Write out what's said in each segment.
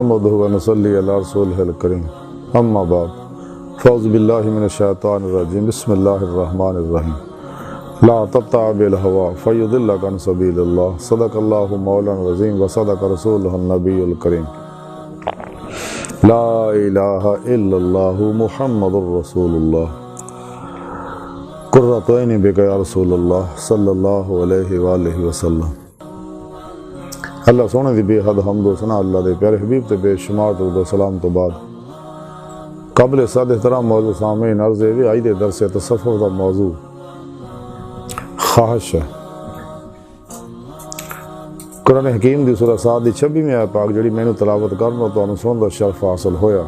نحمده ونصلي على رسوله الكريم اما بعد فاعوذ بالله من الشيطان الرجيم بسم الله الرحمن الرحيم لا تتبع بالهوى فيضلك عن سبيل الله صدق الله مولانا العظيم وصدق رسوله النبي الكريم لا اله الا الله محمد رسول الله قرۃ عینی بک یا رسول اللہ صلی اللہ علیہ وآلہ وسلم۔ اللہ سونے دی بے حد حمد و ثنا اللہ دے پیارے حبیب تے بے شمار درود و سلام تو بعد قبل صد احترام موضوع سامعین عرض ہے آئی دے درس تصوف دا موضوع خواہش ہے۔ قرآن حکیم دی سورہ سعد دی 26ویں آیت پاک جڑی مینوں تلاوت کرنا تو انہوں سنن دا شرف حاصل ہویا۔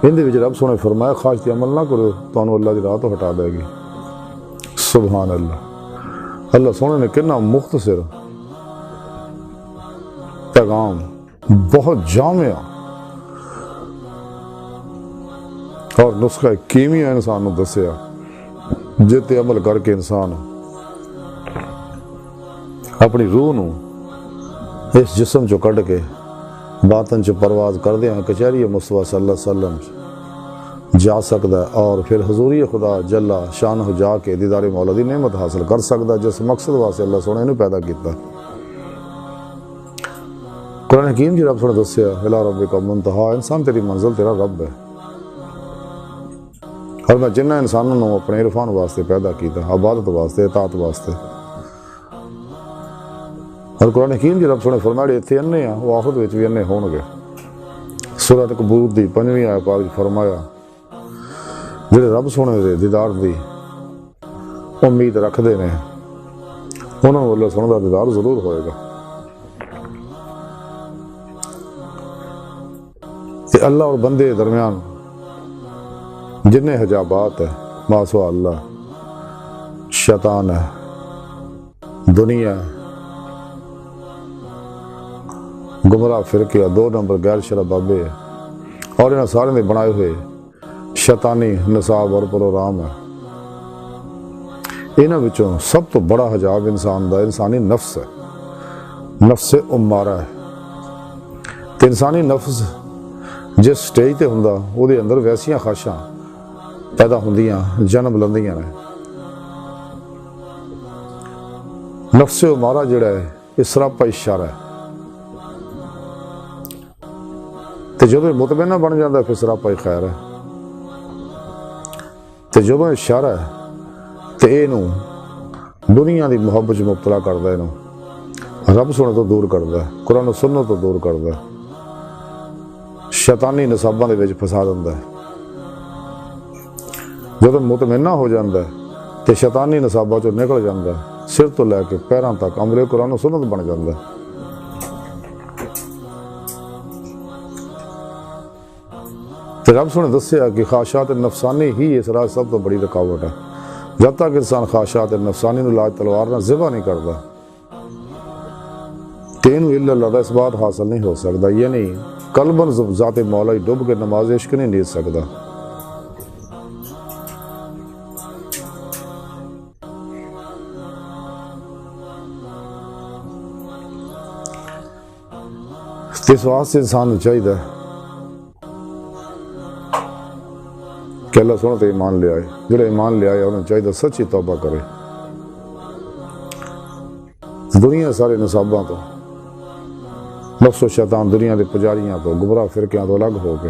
ہندی وچ رب سونے فرمایا خواہش تے عمل نہ کرو تو انہوں اللہ دی راہ تو ہٹا دے گی۔ سبحان اللہ۔ اللہ سونے نے کتنا مختصر پیغام بہت جامع اور نسخہ کیمیا انسان نو دسیا جتے عمل کر کے انسان اپنی روح نو اس جسم چو کڈ کے باطن چ پرواز کر دیا کچہری مصطفیٰ صلی اللہ علیہ وسلم جا سکتا ہے اور پھر حضوری خدا جل شانہ جا کے دیدار مولا دی نعمت حاصل کر سکتا ہے جس مقصد واسطے اللہ سونے نے پیدا کیتا۔ قرآن حکیم جی رب سونے دسیا الی ربک منتہا، انسان تیری منزل تیرا رب ہے اور میں جنہ انسانوں نے اپنے عرفان واسطے پیدا کیتا، عبادت واسطے، اطاعت واسطے۔ اور قرآن حکیم جی رب سونے فرمایا اتنے انے ہیں وہ آخرت وچ بھی انے ہون گے۔ سورۃ کبوت دی 5ویں آیت پاک فرمایا جڑے رب سونے دے دیدار دی امید رکھ دے نے انہوں نے اللہ سونے دا دیدار ضرور ہوئے گا۔ یہ اللہ اور بندے درمیان جتنے حجابات ہے ماسوا اللہ، شیطان ہے، دنیا ہے، گمراہ فرقے، 2 نمبر غیر شرع بابے ہے اور انہاں سارے نے بنائے ہوئے شیطانی نصاب اور پروگرام ہے۔ انہاں وچوں سب تو بڑا حجاب انسان دا انسانی نفس ہے، نفس امارہ ہے۔ تے انسانی نفس جس سٹیج تے ہوندا او دے اندر ویسیاں خواہشاں پیدا ہوندیاں جنم لندیاں نے۔ نفس امارہ جڑا ہے اس سراپا اشارہ ہے تے جدوں مطمئنہ بن جاندا ہے پھر سراپا ہی خیر ہے تے جدوں اشارہ ہے تے اینوں دنیا دی محبت چ مبتلا کردا ہے، اینوں رب سونے تو دور کردا ہے، قرآن و سنت تو دور کردا ہے، شیطانی نصاباں دے وچ پھسا دیندا ہے۔ جدوں مطمئنہ ہو جاندا ہے تے شیطانی نصاباں چوں نکل جاندا ہے، سر تو لے کے پیراں تک امر قرآن و سنت بن جاندا ہے۔ تے رب سونے دسیا کہ خواہشات نفسانی ہی اس راہ سب تو بڑی رکاوٹ ہے۔ جب تک انسان خواہشات نفسانی نو لاج تلوار نہ ذبح نہیں کرتا تین الا اللہ دا اس بات حاصل نہیں ہو سکتا، یعنی قلباً ذات مولا ڈب کے نماز عشق نہیں نیت سکتا۔ اس واسطے انسان کو چاہیے کہ اللہ سونے تے ایمان لے آئے، جڑے ایمان لے آئے انہیں چاہیے سچی توبہ کرے، دنیا سارے نصاباں تو، نفس و شیطان دنیا دے پجاریاں تو، گمراہ فرقیاں تو الگ ہو کے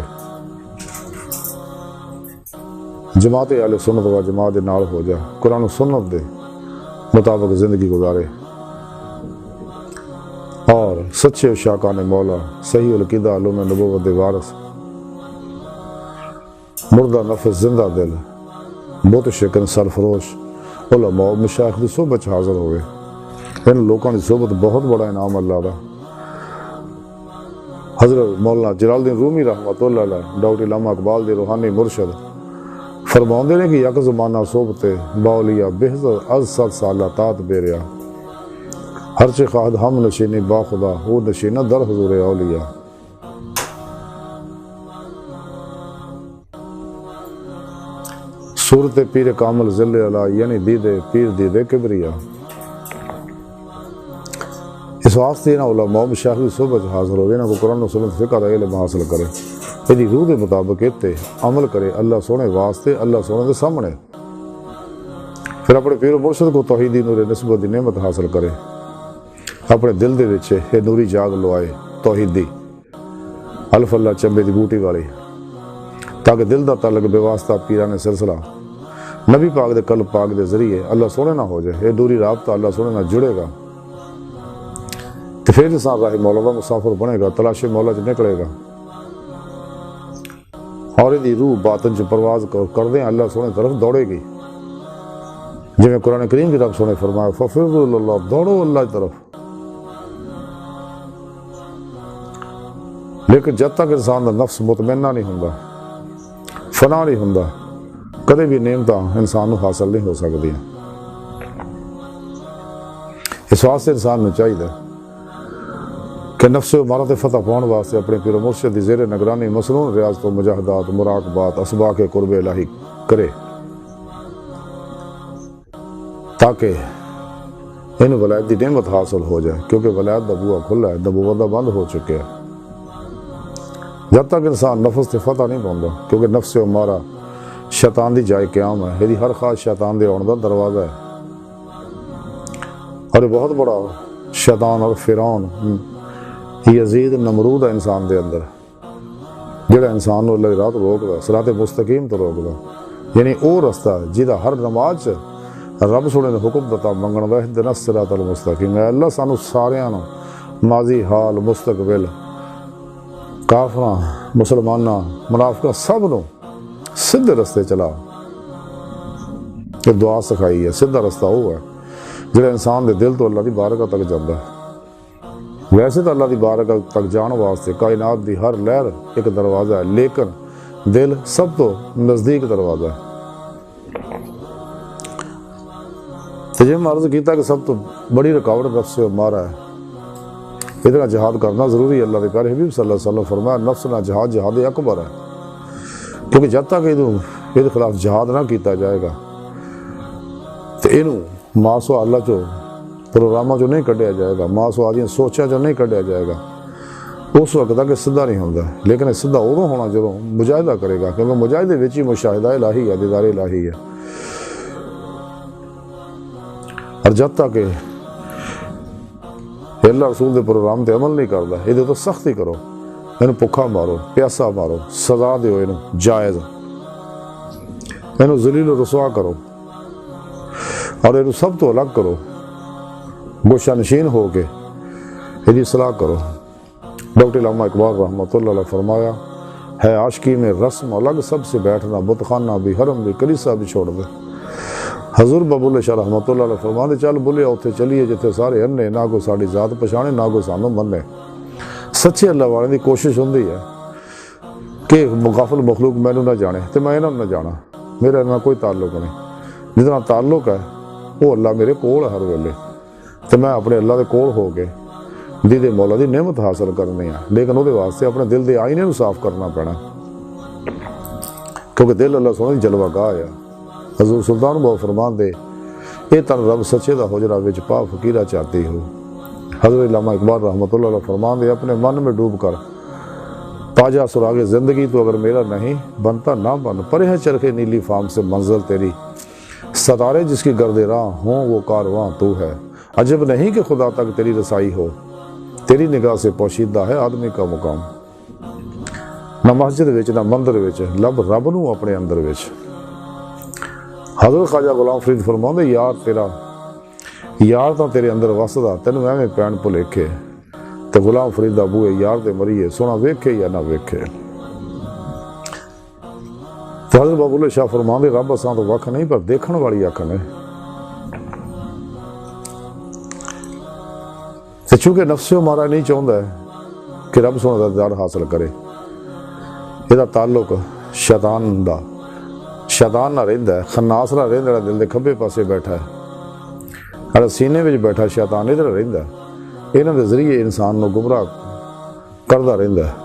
جماعت اہل سنت و جماعت دے نال ہو جا، قرآن و سنت دے مطابق زندگی گزارے اور سچے عشاقان مولا، صحیح العقیدہ علوم نبوت دے وارث، مردہ نفس زندہ دل، بت شکن سرفروش علماء مشائخ دی صحبت حاضر ہوئے۔ ان لوگوں کی صحبت بہت بڑا انعام اللہ دا۔ حضرت مولانا جلال الدین رومی رحمۃ اللہ علیہ، ڈاکٹر علامہ اقبال دی روحانی مرشد فرماؤندے نے کہ یک زمانہ صحبت باولیا بہتر از 100 سالہ تات بیریا، ہرچ خواہد ہم نشینی با خدا ہو نشینہ در حضور اولیاء۔ صورت پیر کامل ذل علا یعنی دیدے پیر دیدے کبریا۔ اس واسطے نا علماء مشایخ دی صحبت حاصل ہوئے نا کو قرآن و سنت فقہ دا علم حاصل کرے یہ روح کے مطابق اتنے عمل کرے اللہ سونے واسطے اللہ سونے کے سامنے پھر اپنے پیر و مرشد کو توحیدی نور نسبت دی نعمت حاصل کرے اپنے دل دے وچ یہ نوری جاگ لوائے توحیدی الف اللہ چمبے دی بوٹی والی تاکہ دل دا تعلق بے واسطہ پیران سلسلہ نبی پاک دے قلب پاک دے ذریعے اللہ سونے نہ ہو جائے یہ دوری رابطہ اللہ سونے نہ جڑے گا تو پھر انسان راہ مولا دا مسافر بنے گا تلاش مولا چ نکلے گا اور یہ روح باطن چ پرواز کر دیں اللہ سونے طرف دوڑے گی جی میں قرآن کریم کی رب سونے فرمایا ففروا اللہ دوڑو اللہ کی طرف لیکن جب تک انسان کا نفس مطمئنہ نہیں ہوں فنا نہیں ہوں کدے بھی نعمتاں انسان کو حاصل نہیں ہو سکتی اس واسطے انسان کو چاہیے کہ نفس و مارت فتح پاؤن واسطے اپنے پیر و مرشد دی زیر نگرانی مصنون ریاضت و مجاہدات مراقبات اسباق قرب الہی کرے تاکہ ان ولایت دی نعمت حاصل ہو جائے کیونکہ ولایت دا بوا کھلا ہے نبوت دا بند ہو چکے ہے جب تک انسان نفس تے فتح نہیں پاؤندا کیونکہ نفس و مارا شیطان دی جائے قیام ہے یہ ہر خاص شیطان دے آن دا دروازہ ہے اور یہ بہت بڑا شیطان اور فرعون یزید نمرود ہے انسان دے اندر جڑا انسان نو اللہ دی راہ تو روک دا صراط مستقیم تو روک دا یعنی او رستہ جہدا ہر نماز رب سونے نے حکم دتا منگن دا اہدنا الصراط المستقیم اے اللہ سانو ساریاں نو ماضی حال مستقبل کافراں مسلماناں منافقاں سب نو سدھے رستے چلا یہ دعا سکھائی ہے سدھا رستہ وہ ہے جڑا انسان دے دل تو اللہ دی بارگاہ تک جاندا ہے ویسے تو اللہ دی بارگاہ تک جان واسطے کائنات دی ہر لہر ایک دروازہ ہے لیکن دل سب تو نزدیک دروازہ ہے تو جی میں عرض کیتا کہ سب تو بڑی رکاوٹ نفس سے مارا ہے اتنا جہاد کرنا ضروری ہے اللہ دے پیارے حبیب صلی اللہ علیہ وسلم فرمایا نفس نہ جہاد اکبر ہے کیونکہ جب تک یہ خلاف جہاد نہ کیتا جائے گا تو اینو ماسو اللہ چو پروگراموں جو نہیں کڈیا جائے گا ماسو آدیاں سوچا جو نہیں کڈیا جائے گا اس وقت تک سدھا نہیں ہوتا لیکن یہ سدھا ادو ہونا جدوں مجاہدہ کرے گا کیونکہ مجاہدے وچ ہی مشاہدہ الہی ہے دیدار الہی ہے اور جب تک اللہ رسول دے پروگرام تے عمل نہیں کرتا یہ تو سختی کرو اینو بھکھا مارو پیاسا مارو سزا دیو اینو جائز اینو ذلیل و رسوا کرو اور اینو سب تو الگ کرو گوشہ نشین ہو کے یہ اصلاح کرو ڈاکٹر علامہ اقبال رحمۃ اللہ علیہ فرمایا ہے عاشقی میں رسم الگ سب سے بیٹھنا بت خانہ بھی حرم بھی کلیسا بھی چھوڑ دے حضور بابو شاہ رحمۃ اللہ علیہ فرماتے چل بولے اتنے چلیے جتنے سارے انے نہ کوئی ساری ذات پچھانے نہ کوئی سانو منے سچے اللہ والے دی کوشش ہوندی ہے کہ غافل مخلوق مینوں نہ جانے تو میں انہاں نہ جانا میرا نہ کوئی تعلق نہیں جتنا تعلق ہے وہ اللہ میرے کول ہے ہر ویلے تو میں اپنے اللہ دے کول ہو کے دیدے مولا دی نعمت حاصل کرنی ہے لیکن وہ واسطے اپنے دل دے آئینے نو صاف کرنا پینا کیونکہ دل اللہ سونے جلوہ گاہ ہے حضور سلطان بہو فرمان دے اے تن رب سچے دا حجرہ وچ پا فقیرہ چاہتی ہو حضرت علامہ اقبال رحمۃ اللہ علیہ فرمان دے اپنے من میں ڈوب کر پاجا سراغ زندگی تو اگر میرا نہیں بنتا نہ بن پرے ہے چرخے نیلی فام سے منزل تیری ستارے جس کی گرد راہ ہوں وہ کارواں تو ہے عجب نہیں کہ خدا تک تیری رسائی ہو تیری نگاہ سے پوشیدہ ہے آدمی کا مقام نہ مسجد وچ نہ مندر وچ لب رب نو اپنے اندر وچ حضرت خواجہ غلام فرید فرماؤں یار تیرا یار تو تیرے اندر وسدا تینوں ایویں پین بھلیکھے تے غلام فرید دا بوئے یار دے مریے سونا ویکھے یا نہ ویکھے تو حضرت بابو شاہ فرماؤں رب اساں تو وکھ نہیں پر دیکھن والی اکھ نے تے چونکہ نفس ہمارا نہیں چاہتا ہے کہ رب سونا دا دیدار حاصل کرے یہ تعلق شیطان نہ رہندا ہے خناس نہ رہندا دل دے کھبے پاسے بیٹھا ہے اور سینے وچ بیٹھا شیطان ادھر رہندا ہے انہاں دے ذریعے انسان نو گمراہ کردا رہندا ہے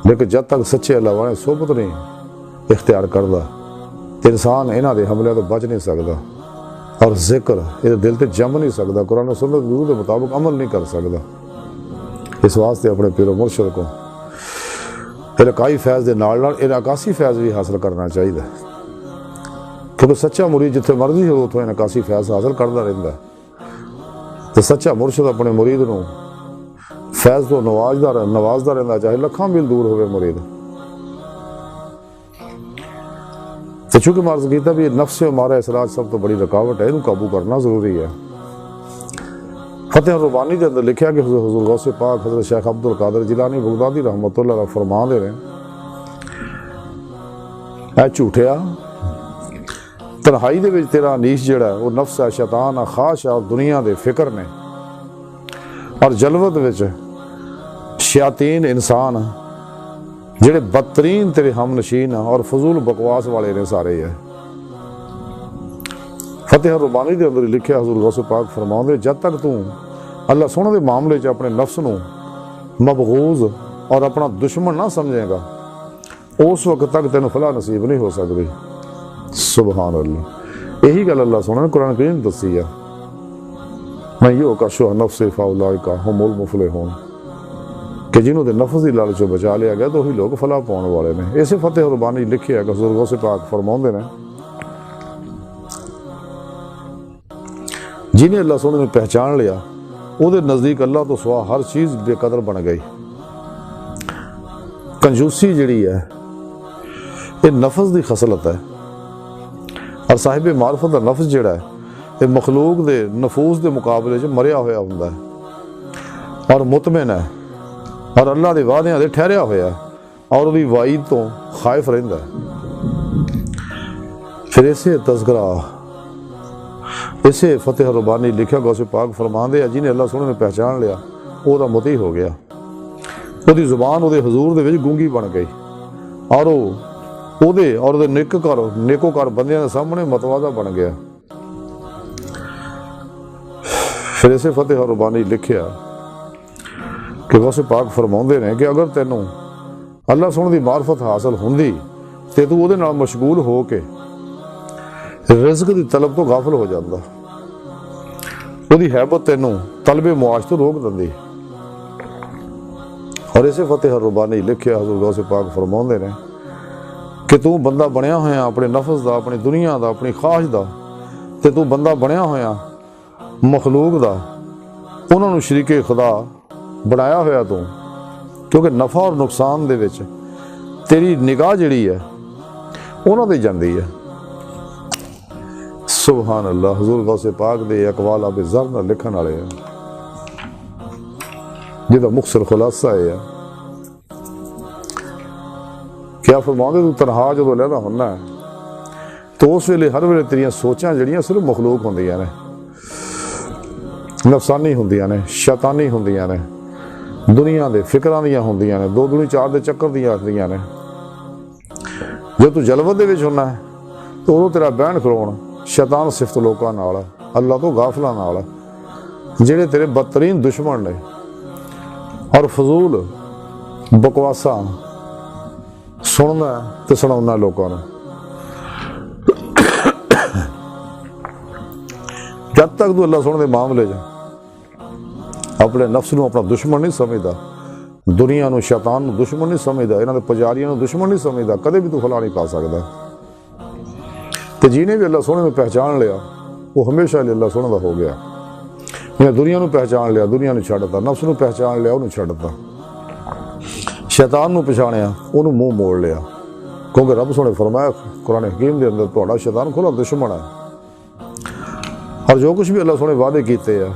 لیکن جب تک سچے اللہ والے صحبت نہیں اختیار کردا انسان انہاں دے حملے تو بچ نہیں سکدا اور ذکر یہ دل تے جم نہیں سکتا، قرآن و سنت وضو کے مطابق عمل نہیں کر سکتا۔ اس واسطے اپنے پیر و مرشد کو علاقائی فیض دے نال نال انعکاسی فیض بھی حاصل کرنا چاہیے، کیونکہ سچا مرید جتھے مرضی ہو اتوں انعکاسی فیض حاصل کرتا رہتا ہے۔ تو سچا مرشد اپنے مرید نو فیض تو نوازدا رہتا، چاہے لکھاں میل دور ہوئے مرید۔ تو چونکہ میں عرض کیتا بھی نفس ہمارا اصلاح سب تو بڑی رکاوٹ ہے، انہوں قابو کرنا ضروری ہے۔ فتح الربانی کے اندر لکھا کہ حضور غوث پاک حضرت شیخ عبد القادر جیلانی بغدادی رحمۃ اللہ علیہ فرما دے رہے اے جھوٹیا، تنہائی دے وچ تیرا انیس جڑا ہے وہ نفس ہے، شیطان ہے، خواہش ہے اور دنیا دے فکر نے، اور جلوت وچ شیاطین انسان جڑے بدترین تیرے ہم نشین ہیں اور فضول بکواس والے نے سارے ہیں۔ فتح الربانی دے اندر لکھیا حضور غوث پاک فرماؤندے جد تک تو اللہ سونے دے معاملے چ اپنے نفس نو مبغوض اور اپنا دشمن نہ سمجھے گا، اس وقت تک تینوں فلاح نصیب نہیں ہو سکتی۔ سبحان اللہ، یہی گل اللہ سونے نے قرآن کریم دسی ہے، میں یو کا شو نفس فاولئک هم المفلحون، کہ جنہوں دے نفس دی لالچ بچا لیا گیا تو وہی لوگ فلاح پاؤن والے نے۔ اسے فتح الربانی لکھے ہے کہ حضور غوث پاک فرماؤندے نے جنہیں اللہ سونے نے پہچان لیا وہ دے نزدیک اللہ تو سوا ہر چیز بے قدر بن گئی۔ کنجوسی جڑی ہے یہ نفس دی خصلت ہے، اور صاحب معرفت دا نفس جڑا ہے یہ مخلوق دے نفوس دے مقابلے چ مریا ہویا ہوندا ہے اور مطمئن ہے اور اللہ دے وعدیاں دے ٹھہریا ہویا ہے اور وہی وعید تو خائف رہندا ہے۔ پھر اسے تذکرہ اسے فتح الربانی لکھا غوث پاک فرماندے جنہیں اللہ سونے نے پہچان لیا وہ دا مطیع ہو گیا، وہ دی زبان وہ دے حضور دے وچ گونگی بن گئی، اور وہ دے اور دے نیکوکار بندیاں دے سامنے متواضع بن گیا۔ پھر اسے فتح الربانی لکھیا کہ غوث پاک فرماؤندے نے کہ اگر تینوں اللہ سونے دی معرفت حاصل ہوندی تے تو وہ دے نال مشغول ہو کے رزق دی طلب تو غافل ہو جاتا، وہ دی حیبت تینوں طلب معاش تو روک دندی۔ اور اسے فتح الربانی لکھیا حضور غوث پاک فرماؤندے نے کہ تو بندہ بنیا ہویا اپنے نفس دا، اپنی دنیا دا، اپنی خواہش دا، تے تو بندہ بنیا ہویا مخلوق دا، انہوں نے شریک خدا بنایا ہویا تو، کیونکہ نفع اور نقصان دے وچ تیری نگاہ جڑی ہے انہوں دے جاندی ہے۔ سبحان اللہ، حضور غوث پاک دے اقوال اب ذر نہ لکھن والے ہیں جہاں مختصر خلاصہ ہے کیا فرماؤندے تو تنہا جدو علیحدہ ہونا ہے تو اس ویلے ہر ویلے تیریاں سوچاں جڑیاں صرف مخلوق ہوندیاں نے، نفسانی ہوندیاں نے، شیطانی ہوندیاں نے، دنیا دے فکراں دیاں ہوندیاں نے، دو دنی چار دے چکر دیاں آخدیاں نے۔ جو تو جلوت دے وچ ہونا ہے تو وہ تیرا بہن کھلون شیطان صفت لوکاں نال اللہ تو غافلاں نال جڑے تیرے بدترین دشمن نے اور فضول بکواساں سننا تے سناؤنا لوکاں نوں۔ جب تک تو اللہ سونے دے معاملے چ اپنے نفس نو اپنا دشمن نہیں سمجھدا، دنیا نو شیطان نو دشمن نہیں سمجھدا، انہاں دے پجاریاں نو دشمن نہیں سمجھدا، کدے بھی تو فلاح نہیں پا سکدا۔ تے جینے بھی اللہ سونے نے پہچان لیا وہ ہمیشہ لیے اللہ سونے دا ہو گیا۔ انہیں دنیا نو پہچان لیا، دنیا نو چھڈتا، نفس نو پہچان لیا، انہوں چھڈتا، شیطان نو پہچانیا، انہوں منہ موڑ لیا، کیونکہ رب سونے فرمایا قرآن حکیم دے اندر تہاڈا شیطان کھلا دشمن ہے، اور جو کچھ بھی اللہ سونے وعدے کیتے ہیں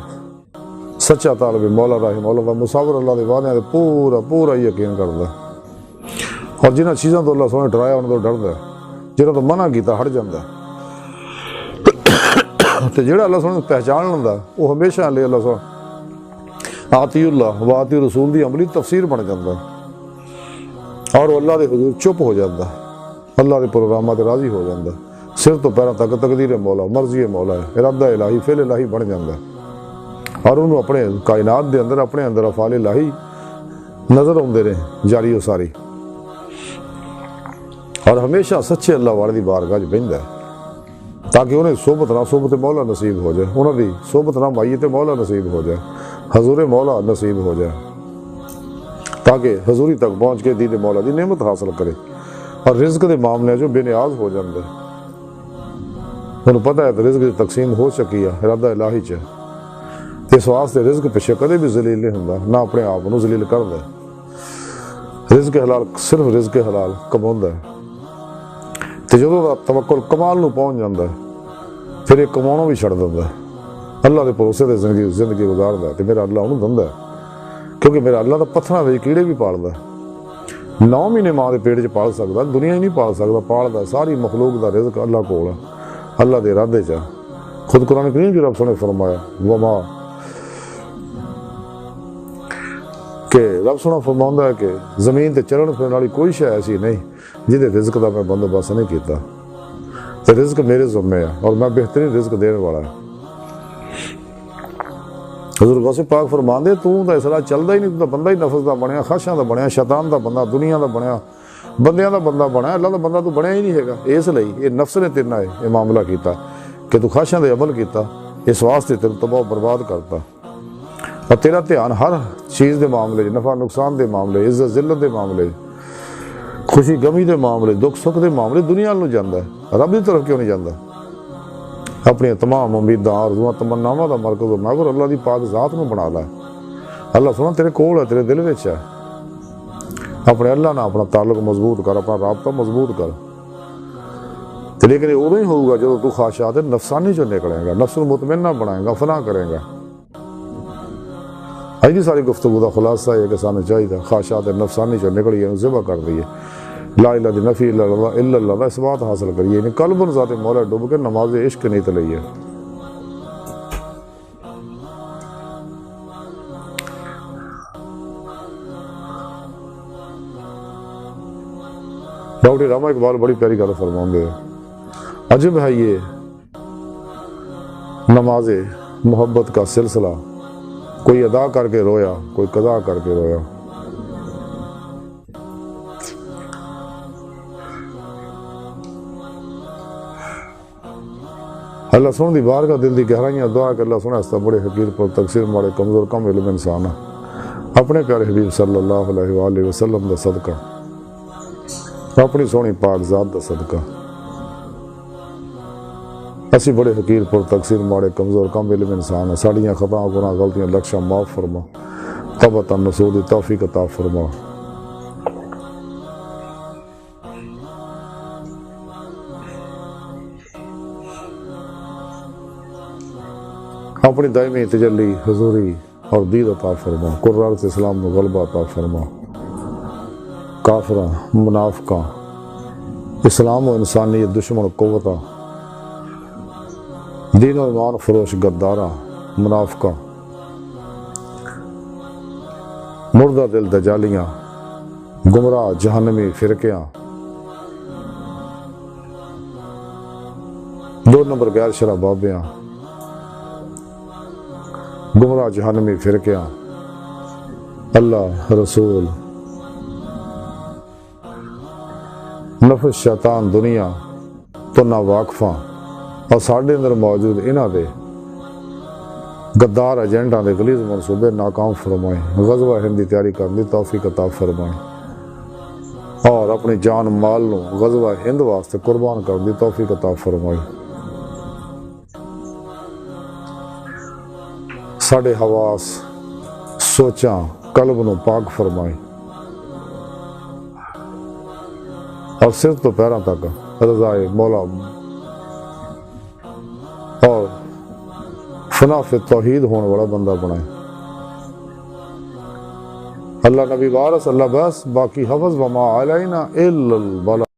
سچا طالب مولا راہ مولا دا مصور اللہ دے وعدے پورا پورا یقین کردا، اور جنہاں چیزاں تو اللہ سونے ڈرایا انہاں تو ڈردا ہے، جنہاں تو منع کیتا ہٹ جاندا ہے۔ تے جڑا اللہ سونے پہچان لیندا وہ ہمیشہ لے اللہ سونے آتی اللہ و آتی رسول دی عملی تفسیر بن جاندا، اور وہ اللہ دے حضور چپ ہو جاندا، اللہ دے پروگرامات راضی ہو جاندا، سر تو پیروں تک تقدیر مولا، مرضی مولا ہے، ارادہ الہی، فعل الہی بن جاندا، اور انہوں اپنے کائنات دے اندر اپنے اندر افعال الہی نظر آتے رہے جاری و ساری، اور ہمیشہ سچے اللہ والے دی بارگاہ بہندا ہے۔ تاکہ انہیں صحبت نہ صحبت مولا نصیب ہو جائے، انہوں دی صحبت نہ مائیت مولا نصیب ہو جائے، حضور مولا نصیب ہو جائے، تاکہ حضوری تک پہنچ کے دین مولا دی نعمت حاصل کرے۔ اور رزق دے معاملے جو بے نیاز ہو جاندے، انہوں پتہ ہے کہ رزق دی تقسیم ہو چکی ہے، ارادہ الہی چ اس واسطے رزق پیچھے کدے بھی ذلیل نہیں ہوندا، نہ اپنے آپ نو ذلیل کردا ہے۔ رزق حلال صرف رزق حلال کماوندا ہے، تے جدوں دا توکل کمال نو پہنچ جاندا ہے پھر یہ کماؤنا بھی چھڑ دیندا ہے، اللہ دے بھروسے تے زندگی گزاردا ہے، تے میرا اللہ انہوں دیندا ہے، کیونکہ میرا اللہ دا پتھراں وچ کیڑے بھی پالدا ہے، 9 مہینے ماں دے پیٹ چ پال سکدا، دنیا ہی نہیں پال سکدا، پالدا ہے، ساری مخلوق دا رزق اللہ کول ہے، اللہ دے ارادے چ۔ خود قرآن کریم جو رب نے فرمایا وما، کہ رب سونا فرماؤندا ہے کہ زمین تے چلن پھرن والی کوئی شے ایسی نہیں جہدے رزق دا میں بندوبست نہیں کیتا، تے رزق میرے ذمے ہے اور میں بہترین رزق دینے والا ہے۔ حضور غوث پاک فرماندے تو تے اس طرح چلدا ہی نہیں، تو بندہ ہی نفس دا بنیا، خواہشاں دا بنیا، شیطان دا بندہ، دنیا دا بنیا، بندیاں دا بندہ بنیا، اللہ دا بندہ تو بنیا ہی نہیں ہے گا۔ اس لیے یہ نفس نے تیرے نال یہ معاملہ کیتا کہ تو خواہشاں دے عمل کیتا، اس واسطے تینوں تباہ و برباد کرتا، اور تیرا دھیان ہر چیز دے معاملے، نفع نقصان دے معاملے، عزت ذلت دے معاملے، خوشی غمی دے معاملے، دکھ سکھ دے معاملے دنیا نو جاندا ہے، رب دی طرف کیوں نہیں جاندا؟ اپنی تمام امیداں آرزواں تمناواں دا مرکز و محور اللہ دی پاک ذات نو بنا لے۔ اللہ سونا تیرے کول ہے، تیرے دل وچ ہے، اپنے اللہ نال اپنا تعلق مضبوط کر، اپنا رابطہ مضبوط کر۔ لیکن یہ ادو ہی ہوگا جب تو خواہشات نفسانی چو نکلے گا، نفس مطمئنہ بنائے گا، فنا کرے گا۔ اج دی ساری گفتگو دا خلاصہ ہے کہ سانو چاہیے خواہشات نفسانی چو نکلیے انہوں ذبح کر دیے، لا الہ دی نفی الا اللہ دا اثبات حاصل کریے، یعنی قلب ذات مولا ڈوب کے نماز عشق نیت لئیے۔ ڈاکٹر راما اقبال بڑی پیاری گل فرماؤں گے، عجب ہے یہ نماز محبت کا سلسلہ، کوئی ادا کر کے رویا، کوئی قضا کر کے رویا۔ اللہ سن دی بار کا دل دی گہرائیاں دعا کہ اللہ سنے اس بڑے حقیر پر تقصیر مارے کمزور کم علم انسان اپنے پیارے حبیب صلی اللہ علیہ وآلہ وسلم دا صدقہ، اپنی سونی پاک ذات دا صدقہ، اسی بڑے حقیر پر تقصیر مارے کمزور کم علم انسان ہیں، ساڑیاں خطاں گناہ غلطیاں لکشاں معاف فرما، توبۃ نصوح دی توفیق عطا فرما۔ اپنی دائمی تجلی حضوری اور دید عطا فرما، قرار سے اسلام میں غلبہ عطا فرما، کافراں منافقاں اسلام و انسانیت دشمن قوتاں دین و ایمان فروش غداراں منافقاں مردہ دل دجالیاں گمراہ جہنمی فرقیاں 2 نمبر غیر شرع بابیاں گمراہ جہنمی فرقیاں اللہ رسول نفس شیطان دنیا تو نا واقفاں اور ساڑھے اندر موجود انہاں دے غدار ایجنٹاں دے غلیظ منصوبے ناکام فرمائیں، غزوہ ہند دی تیاری کرن دی توفیق عطا فرمائیں، اور اپنی جان مال نو غزوہ ہند واسطے قربان کرن دی توفیق عطا فرمائیں۔ ساڑھے حواس سوچاں قلب نو پاک فرمائیں، اور سر تو پیراں تک رضائے مولا اور فنا فی توحید ہونے والا بندہ بنائیں۔ اللہ نبی وارث اللہ بس، باقی حفظ وما علینا الا البلاغ۔